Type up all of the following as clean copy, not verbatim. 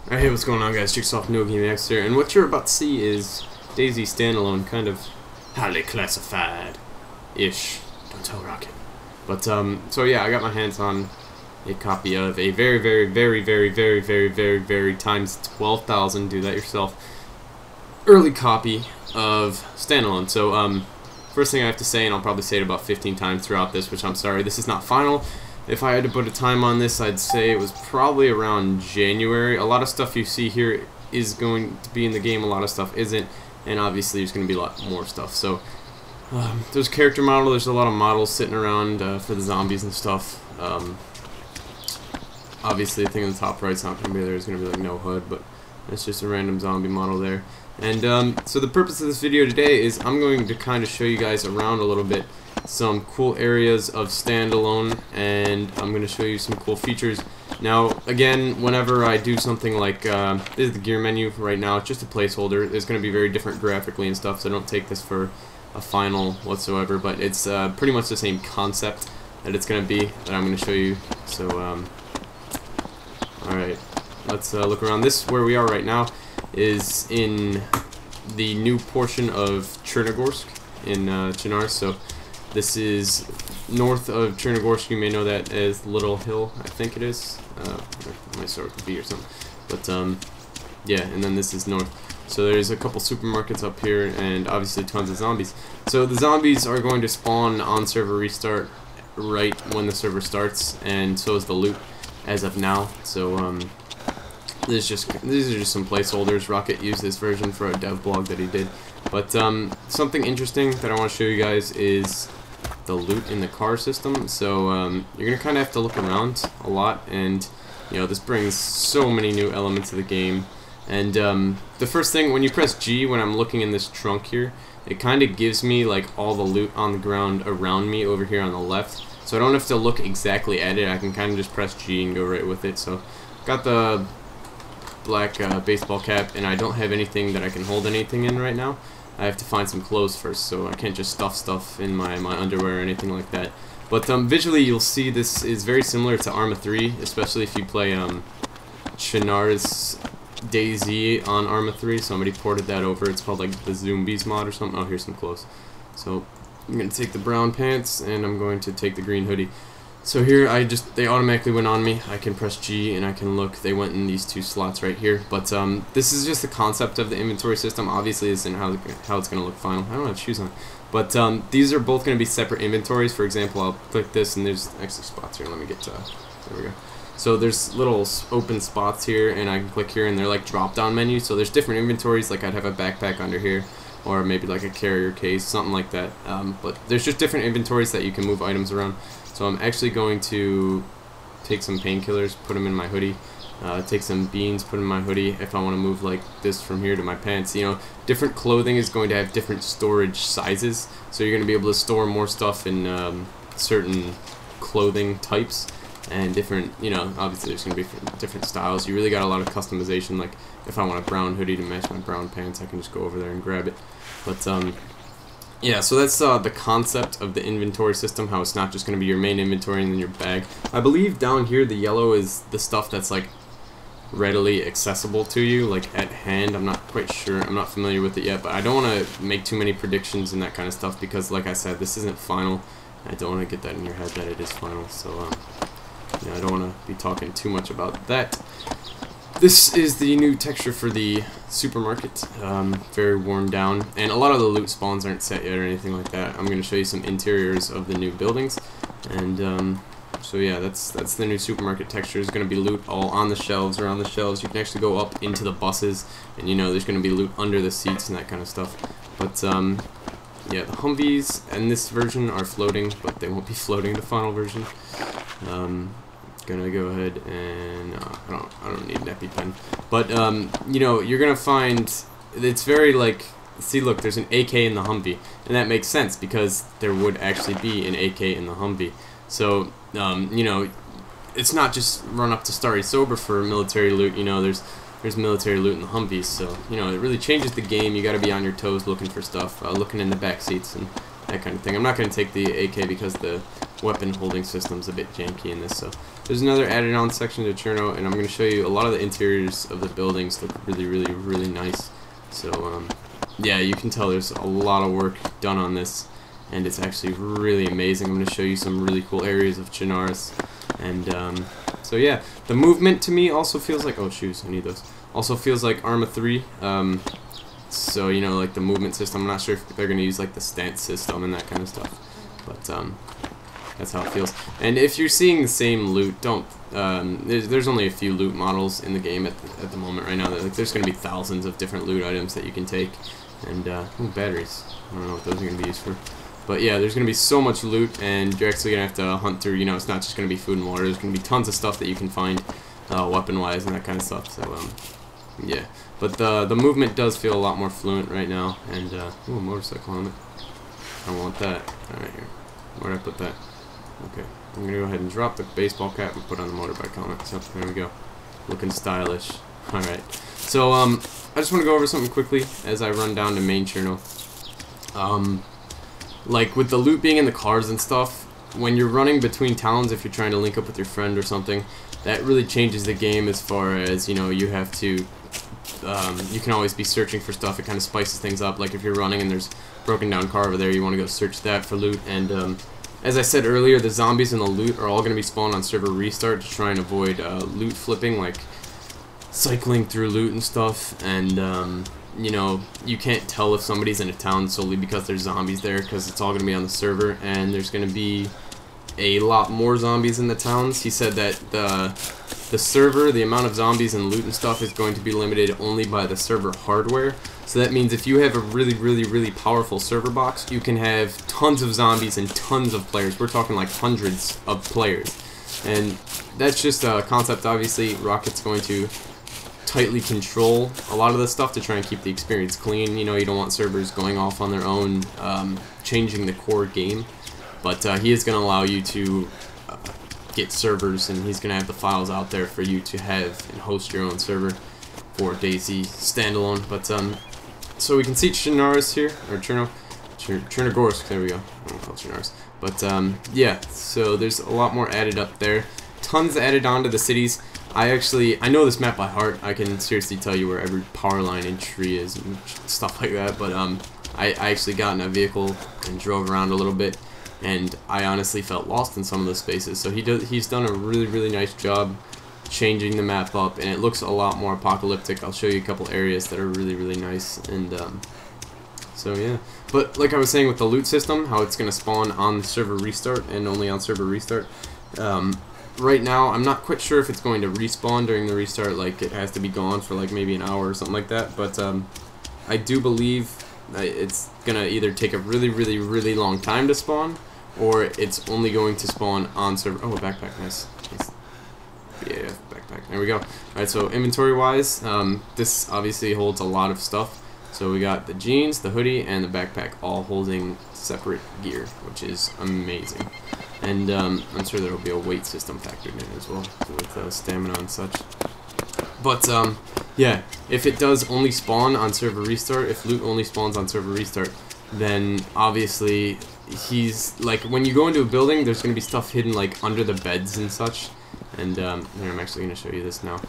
Alright, hey, what's going on, guys? Jigsaw No Game X here, and what you're about to see is DayZ StandAlone, kind of highly classified-ish. Don't tell Rocket. But, so yeah, I got my hands on a copy of a very times 12,000, do that yourself, early copy of StandAlone. So, first thing I have to say, and I'll probably say it about 15 times throughout this, which I'm sorry, this is not final. If I had to put a time on this, I'd say it was probably around January. A lot of stuff you see here is going to be in the game, a lot of stuff isn't, and obviously there's going to be a lot more stuff. So there's a character model, there's a lot of models sitting around for the zombies and stuff. Obviously the thing on the top right's not going to be there, there's going to be like no HUD, but it's just a random zombie model there. And so the purpose of this video today is I'm going to kind of show you guys around a little bit some cool areas of StandAlone, and I'm going to show you some cool features. Now, again, whenever I do something like, this is the gear menu right now, it's just a placeholder. It's going to be very different graphically and stuff, so don't take this for a final whatsoever, but it's pretty much the same concept that it's going to be that I'm going to show you. So, alright, let's look around. This, where we are right now, is in the new portion of Chernogorsk in Chinar, so this is north of Chernogorsk. You may know that as Little Hill, I think it is. I might start with a B or something. But, yeah, and then this is north. So there's a couple supermarkets up here, and obviously tons of zombies. So the zombies are going to spawn on server restart right when the server starts, and so is the loot as of now. So, these are just some placeholders. Rocket used this version for a dev blog that he did. But, something interesting that I want to show you guys is the loot in the car system. So you're gonna kind of have to look around a lot, and you know, this brings so many new elements to the game. And the first thing, when you press G, when I'm looking in this trunk here, it kind of gives me like all the loot on the ground around me over here on the left, so I don't have to look exactly at it. I can kind of just press G and go right with it. So got the black baseball cap, and I don't have anything that I can hold anything in right now. I have to find some clothes first, so I can't just stuff stuff in my underwear or anything like that. But visually, you'll see this is very similar to Arma 3, especially if you play Chinar's DayZ on Arma 3. Somebody ported that over. It's called like the Zombies mod or something. Oh, here's some clothes. So I'm going to take the brown pants, and I'm going to take the green hoodie. So here, they automatically went on me. I can press G and I can look. They went in these two slots right here. But this is just the concept of the inventory system. Obviously, this isn't how it's going to look final. I don't have shoes on. But these are both going to be separate inventories. For example, I'll click this, and there's actually spots here. Let me get to, there we go. So there's little open spots here, and I can click here, and they're like drop-down menus. So there's different inventories. Like I'd have a backpack under here, or maybe like a carrier case, something like that. But there's just different inventories that you can move items around. So I'm actually going to take some painkillers, put them in my hoodie, take some beans, put in my hoodie. If I want to move like this from here to my pants, you know, different clothing is going to have different storage sizes. So you're going to be able to store more stuff in certain clothing types, and different, you know, obviously there's going to be different styles. You really got a lot of customization. Like if I want a brown hoodie to match my brown pants, I can just go over there and grab it. But yeah, so that's the concept of the inventory system, how it's not just going to be your main inventory and then your bag. I believe down here the yellow is the stuff that's like readily accessible to you, like at hand. I'm not quite sure, I'm not familiar with it yet, but I don't want to make too many predictions and that kind of stuff, because like I said, this isn't final. I don't want to get that in your head that it is final, so you know, I don't want to be talking too much about that. This is the new texture for the supermarket, very worn down, and a lot of the loot spawns aren't set yet or anything like that. I'm going to show you some interiors of the new buildings, and so yeah, that's the new supermarket texture. Is going to be loot all on the shelves, around the shelves. You can actually go up into the buses, and you know, there's going to be loot under the seats and that kind of stuff. But yeah, the Humvees in this version are floating, but they won't be floating the final version. Gonna go ahead and I don't need an EpiPen, but you know, you're gonna find it's very like, see, look, there's an AK in the Humvee, and that makes sense because there would actually be an AK in the Humvee. So you know, it's not just run up to Starry Sober for military loot. You know, there's military loot in the Humvees, so you know, it really changes the game. You got to be on your toes looking for stuff, looking in the back seats and that kind of thing. I'm not going to take the AK because the weapon holding system's a bit janky in this. So there's another added on section to Cherno, and I'm going to show you a lot of the interiors of the buildings look really nice. So yeah, you can tell there's a lot of work done on this, and it's actually really amazing. I'm going to show you some really cool areas of Chernarus, and so yeah, the movement to me also feels like, oh shoes, I need those. Also feels like Arma 3. So you know, like the movement system. I'm not sure if they're going to use like the stance system and that kind of stuff, but that's how it feels. And if you're seeing the same loot, don't. There's only a few loot models in the game at the moment right now. Like, there's going to be thousands of different loot items that you can take, and ooh, batteries. I don't know what those are going to be used for. But yeah, there's going to be so much loot, and you're actually going to have to hunt through, you know, it's not just going to be food and water. There's going to be tons of stuff that you can find weapon-wise and that kind of stuff. So, yeah. But the movement does feel a lot more fluent right now, and, ooh, a motorcycle helmet. I don't want that. Alright, here. Where'd I put that? Okay. I'm going to go ahead and drop the baseball cap and put on the motorbike helmet. So, there we go. Looking stylish. Alright. So, I just want to go over something quickly as I run down to main Cherno. Like, with the loot being in the cars and stuff, when you're running between towns, if you're trying to link up with your friend or something, that really changes the game as far as, you know, you have to, you can always be searching for stuff. It kind of spices things up. Like, if you're running and there's a broken down car over there, you want to go search that for loot. And, as I said earlier, the zombies and the loot are all going to be spawned on server restart to try and avoid loot flipping, like cycling through loot and stuff. And, you know, you can't tell if somebody's in a town solely because there's zombies there, because it's all going to be on the server, and there's going to be a lot more zombies in the towns. He said that the server, the amount of zombies and loot and stuff is going to be limited only by the server hardware. So that means if you have a really powerful server box, you can have tons of zombies and tons of players. We're talking like hundreds of players. And that's just a concept. Obviously, Rocket's going to tightly control a lot of this stuff to try and keep the experience clean. You know, you don't want servers going off on their own, changing the core game. But he is going to allow you to get servers, and he's going to have the files out there for you to have and host your own server for DayZ StandAlone. But so we can see Chernarus here, or Chernogorsk. There we go. I don't call it Chernarus. But yeah, so there's a lot more added up there. Tons added onto the cities. I know this map by heart. I can seriously tell you where every power line and tree is and stuff like that. But I actually got in a vehicle and drove around a little bit, and I honestly felt lost in some of those spaces. So he's done a really nice job changing the map up, and it looks a lot more apocalyptic. I'll show you a couple areas that are really nice, and so yeah. But like I was saying with the loot system, how it's gonna spawn on server restart and only on server restart. Right now, I'm not quite sure if it's going to respawn during the restart, like it has to be gone for like maybe an hour or something like that, but I do believe it's gonna either take a really long time to spawn, or it's only going to spawn on server. Oh, a backpack, nice. Yeah, backpack. There we go. Alright, so inventory-wise, this obviously holds a lot of stuff. So we got the jeans, the hoodie, and the backpack all holding separate gear, which is amazing. And I'm sure there will be a weight system factored in as well with stamina and such. But yeah, if it does only spawn on server restart, if loot only spawns on server restart, then obviously he's like, when you go into a building, there's going to be stuff hidden like under the beds and such. And here, I'm actually going to show you this now.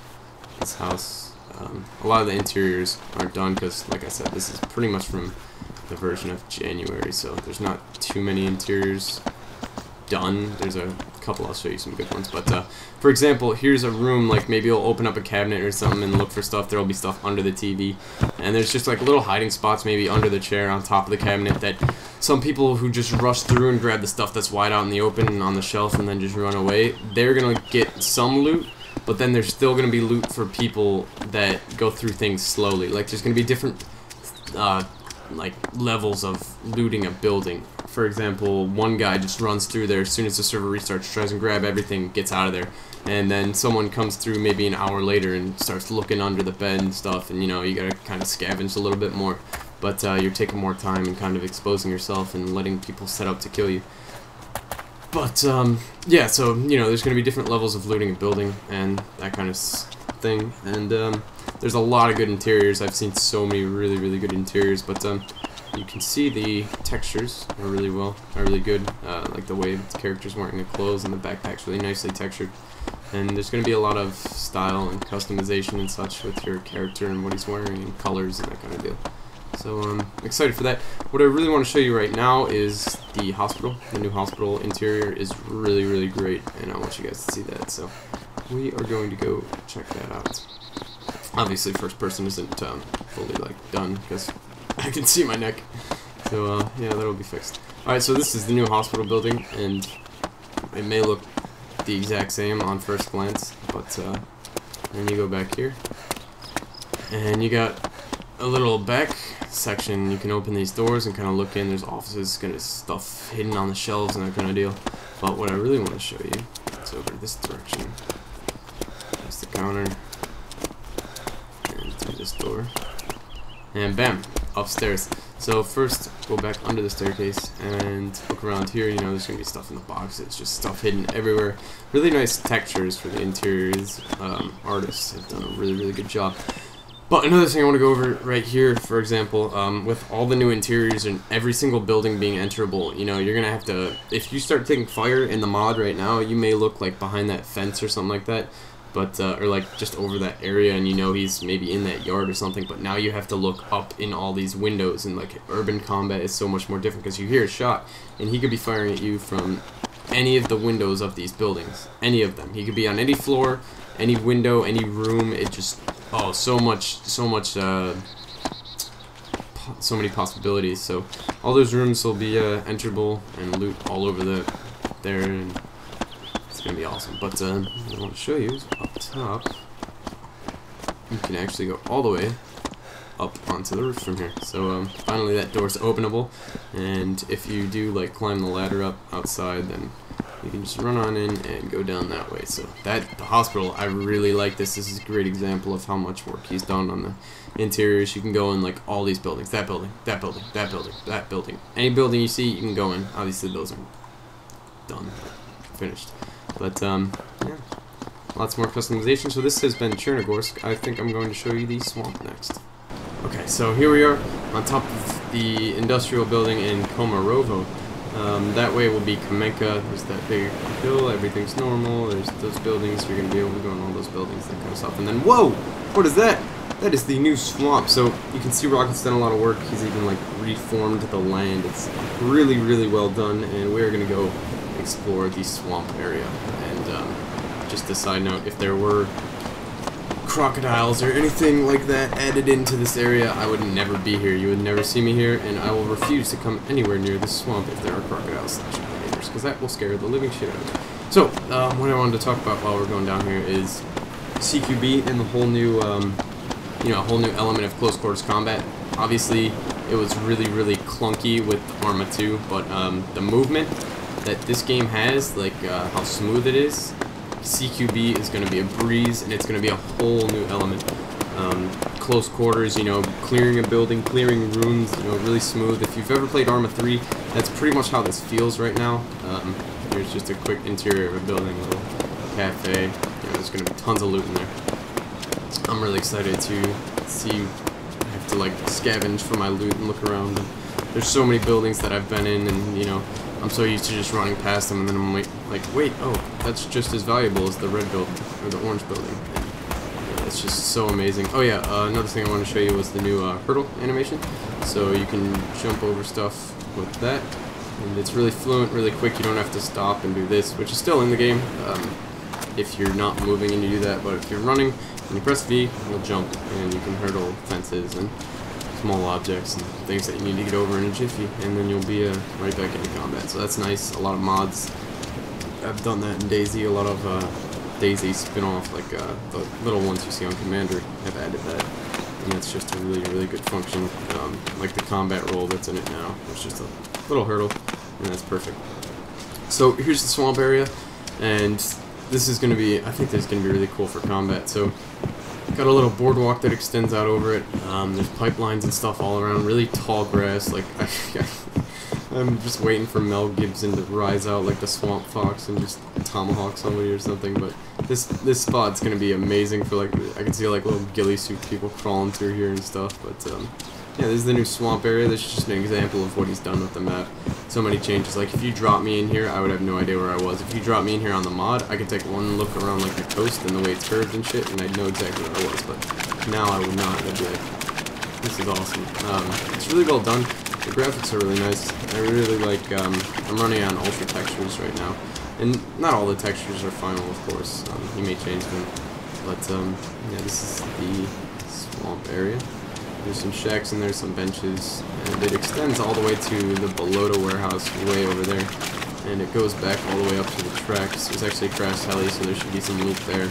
This house, a lot of the interiors aren't done because, like I said, this is pretty much from the version of January, so there's not too many interiors done. There's a couple, I'll show you some good ones, but for example, here's a room, like maybe you'll open up a cabinet or something and look for stuff. There'll be stuff under the TV, and there's just like little hiding spots maybe under the chair, on top of the cabinet, that some people who just rush through and grab the stuff that's wide out in the open and on the shelf and then just run away, they're gonna get some loot, but then there's still gonna be loot for people that go through things slowly. Like, there's gonna be different like levels of looting a building. For example, one guy just runs through there as soon as the server restarts, tries and grab everything, gets out of there, and then someone comes through maybe an hour later and starts looking under the bed and stuff, and you know, you gotta kind of scavenge a little bit more, but you're taking more time and kind of exposing yourself and letting people set up to kill you. But yeah, so you know, there's gonna be different levels of looting a building and that kind of thing, and there's a lot of good interiors. I've seen so many really good interiors, but you can see the textures are really good. Like the way the character's wearing the clothes and the backpack's really nicely textured. And there's going to be a lot of style and customization and such with your character and what he's wearing and colors and that kind of deal. So I'm excited for that. What I really want to show you right now is the hospital. The new hospital interior is really, really great, and I want you guys to see that. So we are going to go check that out. Obviously, first person isn't fully like done because I can see my neck. So yeah, that'll be fixed. All right, so this is the new hospital building, and it may look the exact same on first glance, but then you go back here, and you got a little back section. You can open these doors and kind of look in. There's offices, kind of stuff hidden on the shelves and that kind of deal. But what I really want to show you, it's over this direction. There's the counter, and through this door, and bam, upstairs. So first, go back under the staircase and look around here. You know, there's gonna be stuff in the box. It's just stuff hidden everywhere. Really nice textures for the interiors. Artists have done a really, really good job. But another thing I want to go over right here, for example, with all the new interiors and every single building being enterable, you know, you're gonna have to, if you start taking fire in the mod right now, you may look like behind that fence or something like that. But, or like just over that area, and you know he's maybe in that yard or something, but now you have to look up in all these windows, and like urban combat is so much more different because you hear a shot and he could be firing at you from any of the windows of these buildings, any of them. He could be on any floor, any window, any room. It just, oh, so many possibilities. So all those rooms will be enterable and loot all over there, and it's gonna be awesome. But what I want to show you is up top, you can actually go all the way up onto the roof from here. So finally that door's openable, and if you do like climb the ladder up outside, then you can just run on in and go down that way. So the hospital, I really like this. This is a great example of how much work he's done on the interiors. You can go in like all these buildings, that building, that building, that building, that building. Any building you see, you can go in. Obviously those are done, finished. But yeah, lots more customization. So this has been Chernogorsk. I think I'm going to show you the swamp next. Okay, so here we are on top of the industrial building in Komarovo. That way will be Kamenka. There's that big hill, everything's normal. There's those buildings, you're going to be able to go in all those buildings, that kind of stuff. And then, whoa! What is that? That is the new swamp. So you can see Rocket's done a lot of work. He's even like reformed the land. It's really, really well done, and we're going to go explore the swamp area. And just a side note, if there were crocodiles or anything like that added into this area, I would never be here. You would never see me here, and I will refuse to come anywhere near this swamp if there are crocodiles / alligators, because that will scare the living shit out of me. So, what I wanted to talk about while we're going down here is CQB and the whole new, you know, a whole new element of close quarters combat. Obviously, it was really, really clunky with Arma 2, but the movement that this game has, like how smooth it is, CQB is going to be a breeze, and it's going to be a whole new element. Close quarters, you know, clearing a building, clearing rooms, you know, really smooth. If you've ever played Arma 3, that's pretty much how this feels right now. Here's just a quick interior of a building, a little cafe. You know, there's going to be tons of loot in there. I'm really excited to see. I have to like scavenge for my loot and look around. And there's so many buildings that I've been in, and you know, I'm so used to just running past them, and then I'm like, wait, oh, that's just as valuable as the red building or the orange building. And, yeah, it's just so amazing. Oh yeah, another thing I want to show you was the new hurdle animation. So you can jump over stuff with that, and it's really fluent, really quick. You don't have to stop and do this, which is still in the game if you're not moving and you do that. But if you're running and you press V, you'll jump, and you can hurdle fences and small objects and things that you need to get over in a jiffy, and then you'll be right back into combat. So that's nice. A lot of mods. I've done that in DayZ. A lot of DayZ spin-off, like the little ones you see on Commander, have added that, and that's just a really, really good function. Like the combat roll that's in it now. It's just a little hurdle, and that's perfect. So here's the swamp area, and this is going to be, I think this is going to be really cool for combat. So got a little boardwalk that extends out over it. There's pipelines and stuff all around. Really tall grass. Like I'm just waiting for Mel Gibson to rise out like the swamp fox and just tomahawk somebody or something. But this spot's gonna be amazing for like, I can see like little ghillie suit people crawling through here and stuff. But yeah, this is the new swamp area. This is just an example of what he's done with the map. So many changes. Like, if you drop me in here, I would have no idea where I was. If you drop me in here on the mod, I could take one look around, like, the coast and the way it's curved and shit, and I'd know exactly where I was. But now I would not. I'd be like, this is awesome. It's really well done. The graphics are really nice. I really like, I'm running on ultra textures right now. And not all the textures are final, of course. You may change them. But, yeah, this is the swamp area. There's some shacks and there's some benches, and it extends all the way to the Balota warehouse way over there, and it goes back all the way up to the tracks. There's actually a crash heli, so there should be some loot there.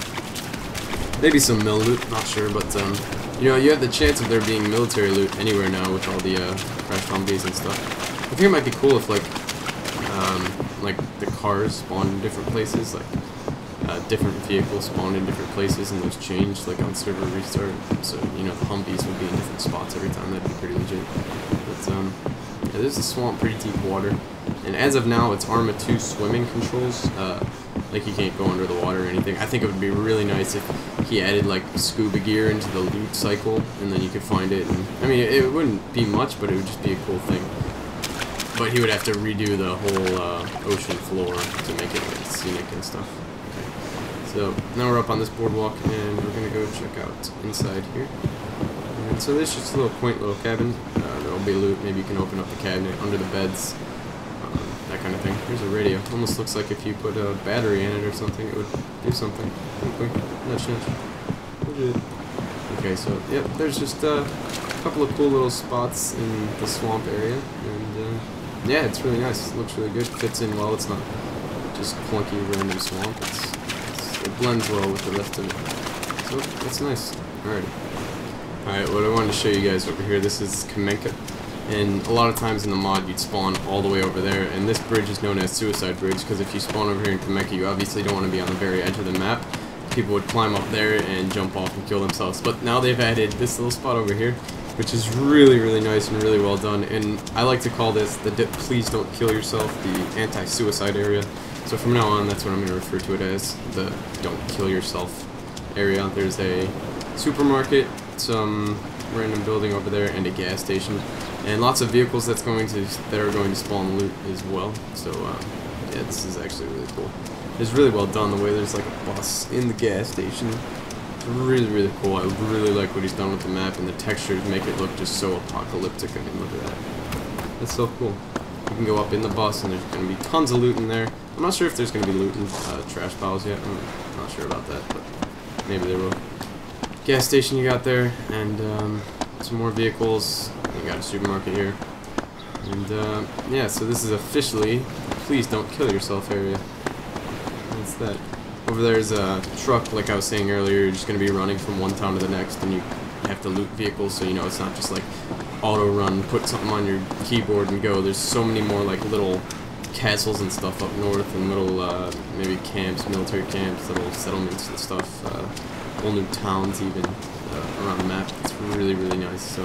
Maybe some mill loot, not sure, but you know, you have the chance of there being military loot anywhere now with all the crash zombies and stuff. I think it might be cool if like the cars spawn in different places, like different vehicles spawn in different places and those change like on server restart. So, you know, the Humvees would be in different spots every time. That'd be pretty legit. But yeah, there's a swamp, pretty deep water. And as of now, it's Arma 2 swimming controls. Like, you can't go under the water or anything. I think it would be really nice if he added like scuba gear into the loot cycle, and then you could find it. And I mean, it wouldn't be much, but it would just be a cool thing. But he would have to redo the whole ocean floor to make it like scenic and stuff. So now we're up on this boardwalk, and we're gonna go check out inside here. And so there's just a little quaint little cabin. There'll be loot. Maybe you can open up the cabinet under the beds, that kind of thing. Here's a radio. Almost looks like if you put a battery in it or something, it would do something. Okay, nudge, nudge. Okay, so yep, there's just a couple of cool little spots in the swamp area, and yeah, it's really nice. It looks really good. Fits in well. It's not just clunky random swamp. It blends well with the rest of it. So, that's nice. Alright, what I wanted to show you guys over here, this is Kamenka. And a lot of times in the mod, you'd spawn all the way over there. And this bridge is known as Suicide Bridge, because if you spawn over here in Kamenka, you obviously don't want to be on the very edge of the map. People would climb up there and jump off and kill themselves. But now they've added this little spot over here, which is really, really nice and really well done. And I like to call this the Please Don't Kill Yourself, the anti-suicide area. So from now on, that's what I'm going to refer to it as, the Don't Kill Yourself area. There's a supermarket, some random building over there, and a gas station, and lots of vehicles that are going to spawn loot as well. So yeah, this is actually really cool. It's really well done the way there's like a bus in the gas station. It's really, really cool. I really like what he's done with the map, and the textures make it look just so apocalyptic. I mean, look at that. That's so cool. You can go up in the bus, and there's going to be tons of loot in there. I'm not sure if there's going to be loot in trash piles yet. I'm not sure about that, but maybe there will. Gas station you got there, and some more vehicles. You got a supermarket here. And yeah, so this is officially Please Don't Kill Yourself area. That's that. Over there's a truck, like I was saying earlier. You're just going to be running from one town to the next, and you have to loot vehicles, so you know it's not just like auto run, put something on your keyboard and go. There's so many more like little castles and stuff up north, and little maybe camps, military camps, little settlements and stuff, whole new towns even around the map. It's really, really nice. So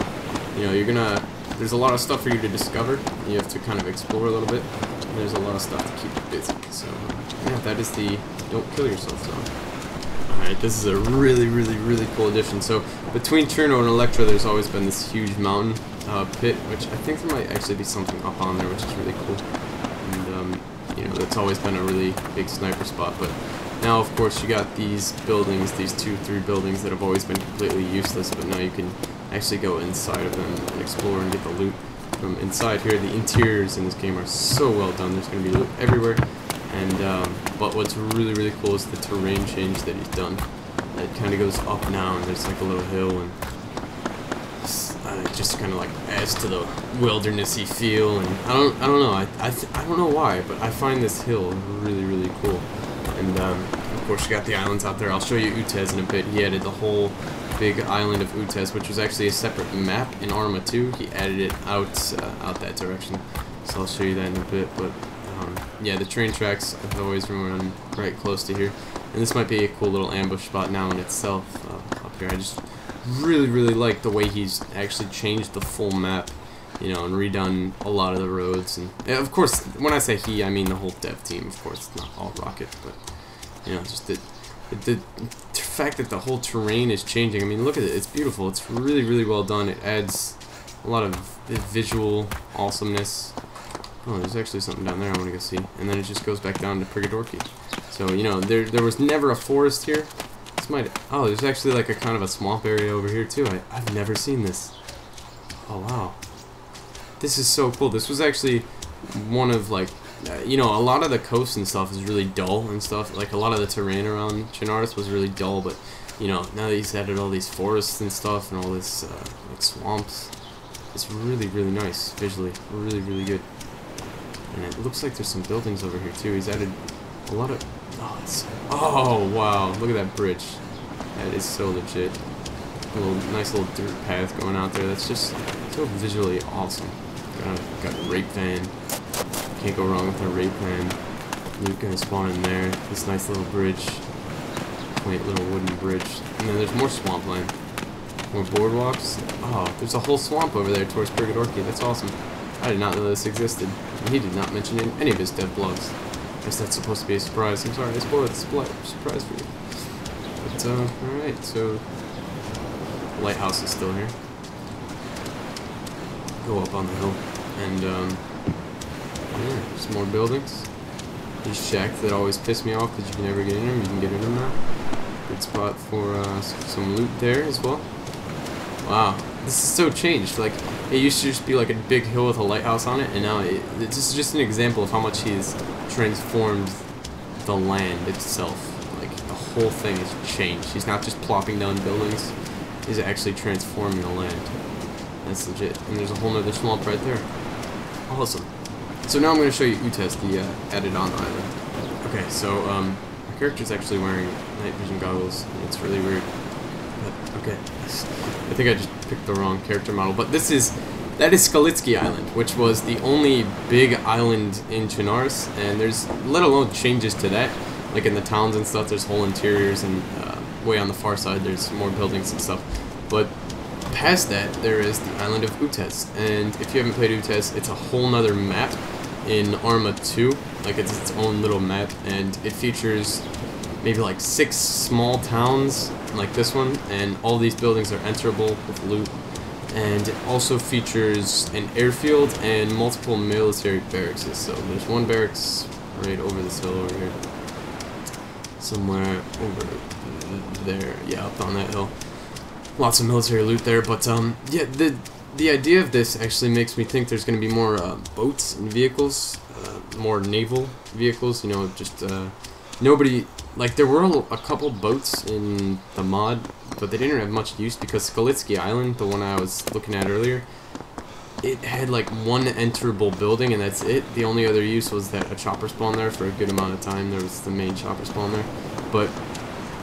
you know, there's a lot of stuff for you to discover. You have to kind of explore a little bit, and there's a lot of stuff to keep you busy. So yeah, that is the Don't Kill Yourself zone. Alright, this is a really, really, really cool addition. So between Cherno and Electra, there's always been this huge mountain pit, which I think there might actually be something up on there, which is really cool. And you know, that's always been a really big sniper spot. But now, of course, you got these buildings, these 2-3 buildings that have always been completely useless, but now you can actually go inside of them and explore and get the loot from inside here. The interiors in this game are so well done. There's going to be loot everywhere. And but what's really, really cool is the terrain change that he's done. It kind of goes up now, and there's like a little hill, and it just kind of like adds to the wildernessy feel. And I don't know. I don't know why, but I find this hill really, really cool. And of course, you got the islands out there. I'll show you Utez in a bit. He added the whole big island of Utez, which was actually a separate map in Arma 2. He added it out that direction. So I'll show you that in a bit. But yeah, the train tracks have always run right close to here, and this might be a cool little ambush spot now in itself up here. I just really, really like the way he's actually changed the full map, you know, and redone a lot of the roads. And of course, when I say he, I mean the whole dev team. Of course, it's not all Rocket, but you know, just the fact that the whole terrain is changing. I mean, look at it; it's beautiful. It's really, really well done. It adds a lot of visual awesomeness. Oh, there's actually something down there I want to go see. And then it just goes back down to Prigidorki. So, you know, there was never a forest here. This might... Oh, there's actually like a kind of a swamp area over here too. I've never seen this. Oh, wow. This is so cool. This was actually one of like... you know, a lot of the coast and stuff is really dull and stuff. Like, a lot of the terrain around Chernarus was really dull, but, you know, now that he's added all these forests and stuff and all this, like, swamps, it's really, really nice visually. Really, really good. And it looks like there's some buildings over here, too. He's added a lot of... Oh, wow. Look at that bridge. That is so legit. A nice little dirt path going out there. That's just so visually awesome. Got a rape van. Can't go wrong with a rape van. Loot gonna spawn in there. This nice little bridge. Quaint little wooden bridge. And then there's more swampland. More boardwalks. Oh, there's a whole swamp over there towards Prigidorki. That's awesome. I did not know this existed. And he did not mention it in any of his dev blogs. I guess that's supposed to be a surprise. I'm sorry, I spoiled the surprise for you. But, alright, so... The lighthouse is still here. Go up on the hill. And, yeah, some more buildings. These shacks that always piss me off because you can never get in them. You can get in them now. Good spot for some loot there as well. Wow, this is so changed. Like, it used to just be like a big hill with a lighthouse on it, and now this is just an example of how much he's transformed the land itself. Like, the whole thing has changed. He's not just plopping down buildings. He's actually transforming the land. That's legit. And there's a whole nother swamp right there. Awesome. So now I'm going to show you Utez, the added-on island. Okay, so my character's actually wearing night vision goggles, and it's really weird. But, okay, I think I just picked the wrong character model. But that is Skalitsky Island, which was the only big island in Chernarus, and there's, let alone changes to that, like in the towns and stuff, there's whole interiors, and way on the far side there's more buildings and stuff. But past that, there is the island of Utez, and if you haven't played Utez, it's a whole nother map in Arma 2, like it's its own little map, and it features maybe like 6 small towns like this one, and all these buildings are enterable with loot, and it also features an airfield and multiple military barracks. So there's one barracks right over this hill over here, somewhere over there, yeah, up on that hill. Lots of military loot there, but yeah, the idea of this actually makes me think there's going to be more boats and vehicles, more naval vehicles, you know, just nobody, like there were a couple boats in the mod, but they didn't have much use because Skalitsky Island, the one I was looking at earlier, it had like one enterable building and that's it. The only other use was that a chopper spawned there for a good amount of time. There was the main chopper spawn there, but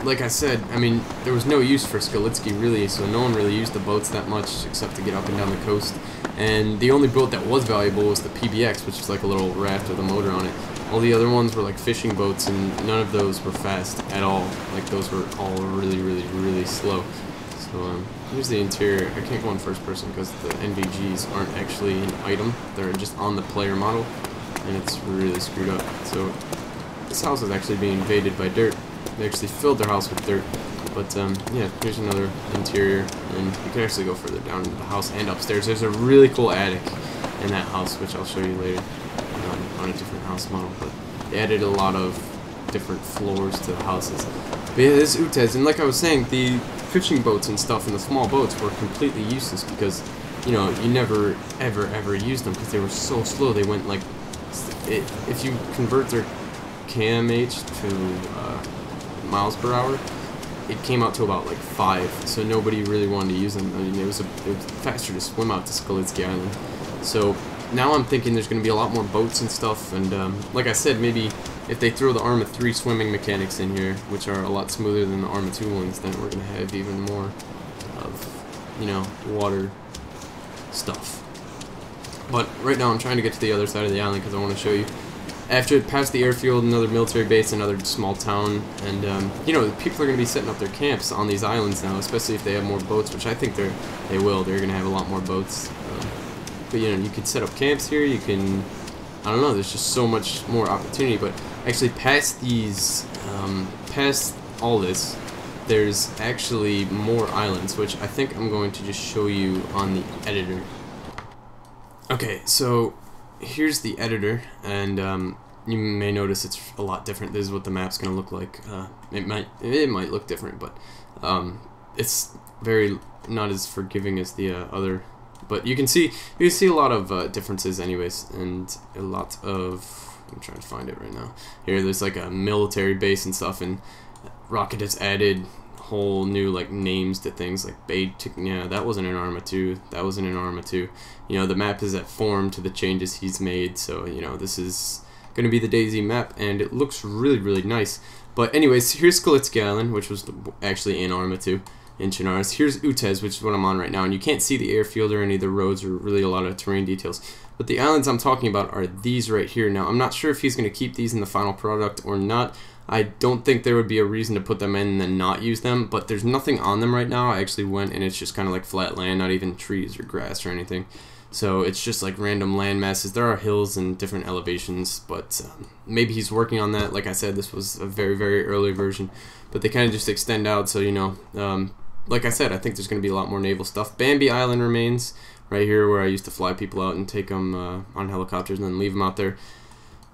like I said, I mean, there was no use for Skalitsky really, so no one really used the boats that much except to get up and down the coast. And the only boat that was valuable was the PBX, which is like a little raft with a motor on it. All the other ones were like fishing boats, and none of those were fast at all. Like, those were all really, really, really slow. So, here's the interior. I can't go in first person because the NVGs aren't actually an item. They're just on the player model, and it's really screwed up. So, this house is actually being invaded by dirt. They actually filled their house with dirt. But, yeah, here's another interior, and you can actually go further down into the house and upstairs. There's a really cool attic in that house, which I'll show you later on a different house model. But they added a lot of different floors to the houses. But yeah, this is Utez, and like I was saying, the fishing boats and stuff and the small boats were completely useless because, you know, you never, ever used them because they were so slow. They went like, if you convert their kmh to miles per hour, it came out to about like 5, so nobody really wanted to use them. I mean, it was faster to swim out to Skalitsky Island. So now I'm thinking there's going to be a lot more boats and stuff, and like I said, maybe if they throw the Arma 3 swimming mechanics in here, which are a lot smoother than the Arma 2 ones, then we're going to have even more of, you know, water stuff. But right now I'm trying to get to the other side of the island because I want to show you. After it passed the airfield, another military base, another small town, and you know, people are going to be setting up their camps on these islands now, especially if they have more boats, which I think they will. They're going to have a lot more boats. But you know, you could set up camps here. You can, I don't know. There's just so much more opportunity. But actually, past these, past all this, there's actually more islands, which I think I'm going to just show you on the editor. Okay, so here's the editor, and you may notice it's a lot different. This is what the map's gonna look like. It might look different, but it's very not as forgiving as the other. But you can see a lot of differences, anyways, and a lot of. I'm trying to find it right now. Here, there's like a military base and stuff, and Rocket has added whole new like names to things like yeah, that wasn't in Arma 2, that wasn't in Arma 2. You know, the map is at form to the changes he's made, so you know this is gonna be the DayZ map, and it looks really nice. But anyways, here's Skalitsky Island, which was actually in Arma 2 in Chernarus. Here's Utez, which is what I'm on right now, and you can't see the airfield or any of the roads or really a lot of terrain details. But the islands I'm talking about are these right here. Now, I'm not sure if he's going to keep these in the final product or not. I don't think there would be a reason to put them in and then not use them, but there's nothing on them right now. I actually went and it's just kind of like flat land, not even trees or grass or anything. So it's just like random land masses. There are hills and different elevations, but maybe he's working on that. Like I said, this was a very early version, but they kind of just extend out, so you know, like I said, I think there's going to be a lot more naval stuff. Bambi Island remains right here, where I used to fly people out and take them on helicopters and then leave them out there,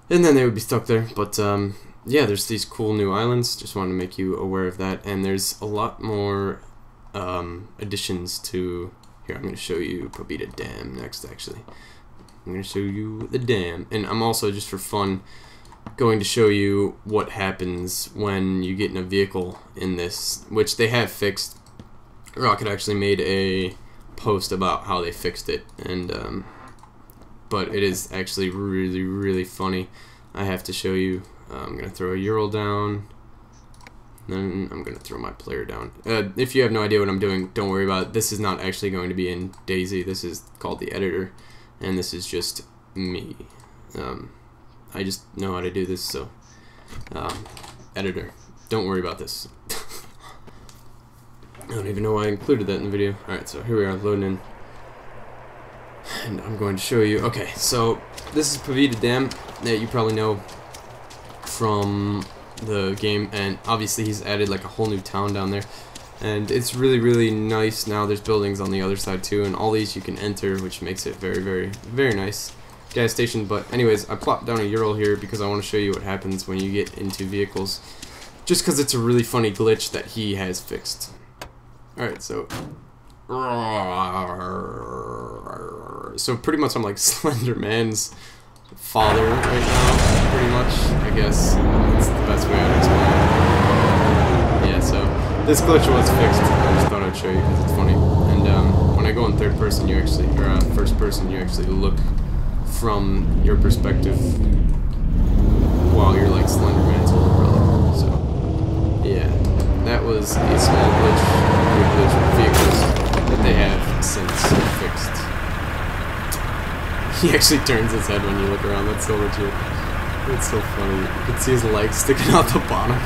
and then they would be stuck there. But yeah, there's these cool new islands. Just wanted to make you aware of that. And there's a lot more additions to. Here, I'm going to show you Pobeda Dam next. Actually, I'm going to show you the dam, and I'm also, just for fun, going to show you what happens when you get in a vehicle in this, which they have fixed. Rocket actually made a post about how they fixed it, and but it is actually really funny. I have to show you. I'm gonna throw a Ural down, then I'm gonna throw my player down. If you have no idea what I'm doing, don't worry about it. This is not actually going to be in DayZ. This is called the editor, and this is just me. I just know how to do this, so editor. Don't worry about this. I don't even know why I included that in the video. Alright, so here we are loading in. And I'm going to show you. Okay, so this is Pobeda Dam that you probably know from the game, and obviously he's added like a whole new town down there. And it's really nice now. There's buildings on the other side too, and all these you can enter, which makes it very nice. Gas station. But anyways, I plopped down a Ural here because I want to show you what happens when you get into vehicles. Just because it's a really funny glitch that he has fixed. Alright, so pretty much I'm like Slender Man's father right now, pretty much, I guess. That's the best way I'd explain it. Yeah, so this glitch was fixed. I just thought I'd show you because it's funny. And when I go in third person, you actually, or first person, you actually look from your perspective while you're like Slender Man's older brother. So, yeah. That was a small glitch with vehicles that they have since fixed. He actually turns his head when you look around. That's so legit. That's so funny. You can see his legs sticking out the bottom.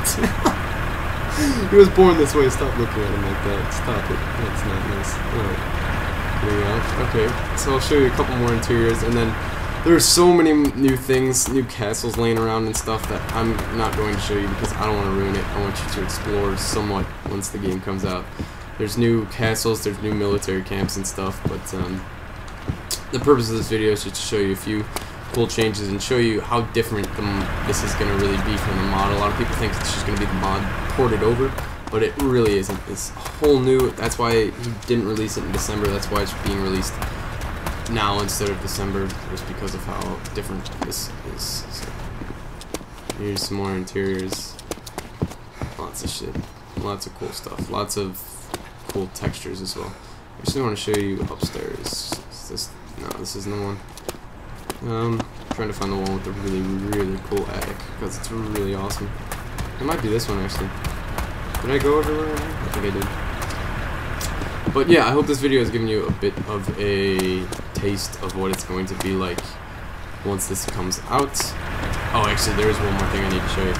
He was born this way. Stop looking at him like that. Stop it. That's not nice. Alright. Here we go. Okay, so I'll show you a couple more interiors, and then there's so many new things, new castles laying around and stuff that I'm not going to show you because I don't want to ruin it. I want you to explore somewhat once the game comes out. There's new castles, there's new military camps and stuff, but the purpose of this video is just to show you a few cool changes and show you how different this is going to really be from the mod. A lot of people think it's just going to be the mod ported over, but it really isn't. It's whole new. That's why he didn't release it in December. That's why it's being released now instead of December, just because of how different this is. So, here's some more interiors. Lots of shit. Lots of cool stuff. Lots of cool textures as well. I just want to show you upstairs. Is this? No, this isn't the one. I'm trying to find the one with the really cool attic because it's really awesome. It might be this one actually. Did I go everywhere? I think I did. But yeah, I hope this video has given you a bit of a taste of what it's going to be like once this comes out. Oh, actually, there is one more thing I need to show you.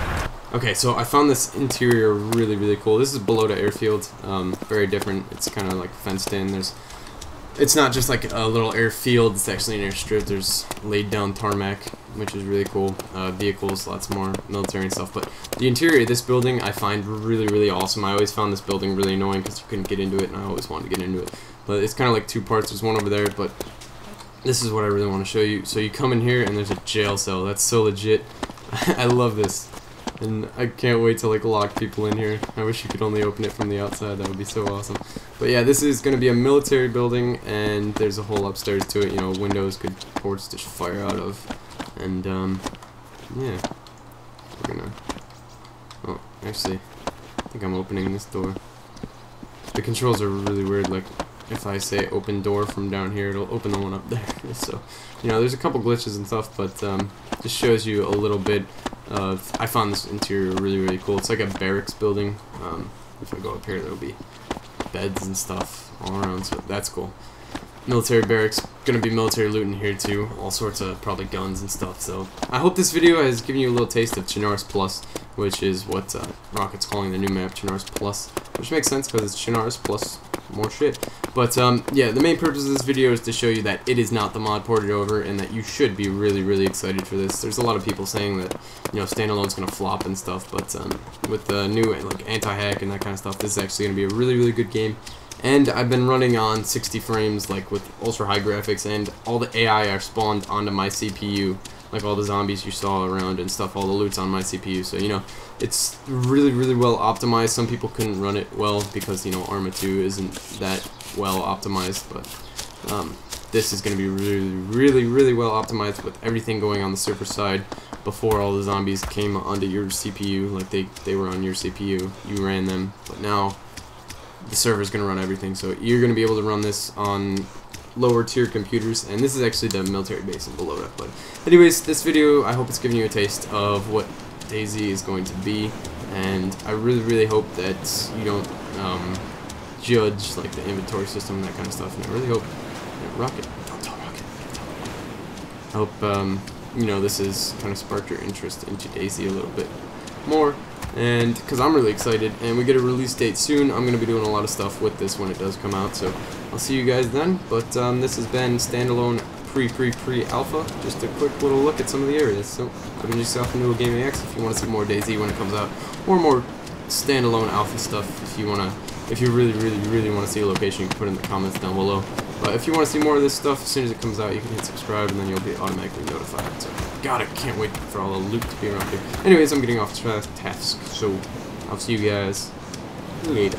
Okay, so I found this interior really cool. This is below the airfield. Very different. It's kind of like fenced in. It's not just like a little airfield. It's actually an airstrip. There's laid down tarmac, which is really cool. Vehicles, lots more military and stuff. But the interior of this building I find really awesome. I always found this building really annoying because you couldn't get into it, and I always wanted to get into it. But it's kind of like two parts. There's one over there, but this is what I really want to show you. So you come in here and there's a jail cell. That's so legit. I love this. And I can't wait to like lock people in here. I wish you could only open it from the outside. That would be so awesome. But yeah, this is going to be a military building, and there's a hole upstairs to it. You know, windows, good ports to fire out of. And yeah, we're gonna. Oh, actually, I think I'm opening this door. The controls are really weird. Like, if I say open door from down here, it'll open the one up there. So, you know, there's a couple glitches and stuff, but just shows you a little bit of. I found this interior really, really cool. It's like a barracks building. If I go up here, there'll be beds and stuff all around, so that's cool. Military barracks, gonna be military loot in here too, all sorts of probably guns and stuff. So I hope this video has given you a little taste of Chernarus Plus, which is what Rocket's calling the new map, Chernarus Plus, which makes sense because it's Chernarus plus more shit. But yeah, the main purpose of this video is to show you that it is not the mod ported over, and that you should be really, really excited for this. There's a lot of people saying that, you know, Standalone's gonna flop and stuff, but with the new like anti-hack and that kind of stuff, this is actually gonna be a really, really good game. And I've been running on 60 frames, like with ultra high graphics, and all the AI are spawned onto my CPU, like all the zombies you saw around and stuff, all the loot's on my CPU. So, you know, it's really, really well optimized. Some people couldn't run it well because, you know, Arma 2 isn't that well optimized, but this is going to be really, really, really well optimized with everything going on the server side. Before, all the zombies came onto your CPU, like they were on your CPU, you ran them, but now the server's going to run everything, so you're going to be able to run this on lower tier computers, and this is actually the military base below it. But anyways, this video, I hope it's giving you a taste of what DayZ is going to be, and I really, really hope that you don't judge like the inventory system and that kind of stuff, and I really hope Rocket, don't tell Rocket, don't tell Rocket. I hope you know, this has kind of sparked your interest into DayZ a little bit more, and because I'm really excited, and we get a release date soon. I'm going to be doing a lot of stuff with this when it does come out, so I'll see you guys then. But this has been Standalone pre-alpha, just a quick little look at some of the areas. So put in yourself into a Gaming X if you want to see more DayZ when it comes out, or more standalone alpha stuff if you want to. If you really, really, really want to see a location, you can put it in the comments down below. But if you want to see more of this stuff, as soon as it comes out, you can hit subscribe, and then you'll be automatically notified. So, God, I can't wait for all the loot to be around here. Anyways, I'm getting off task, so I'll see you guys later.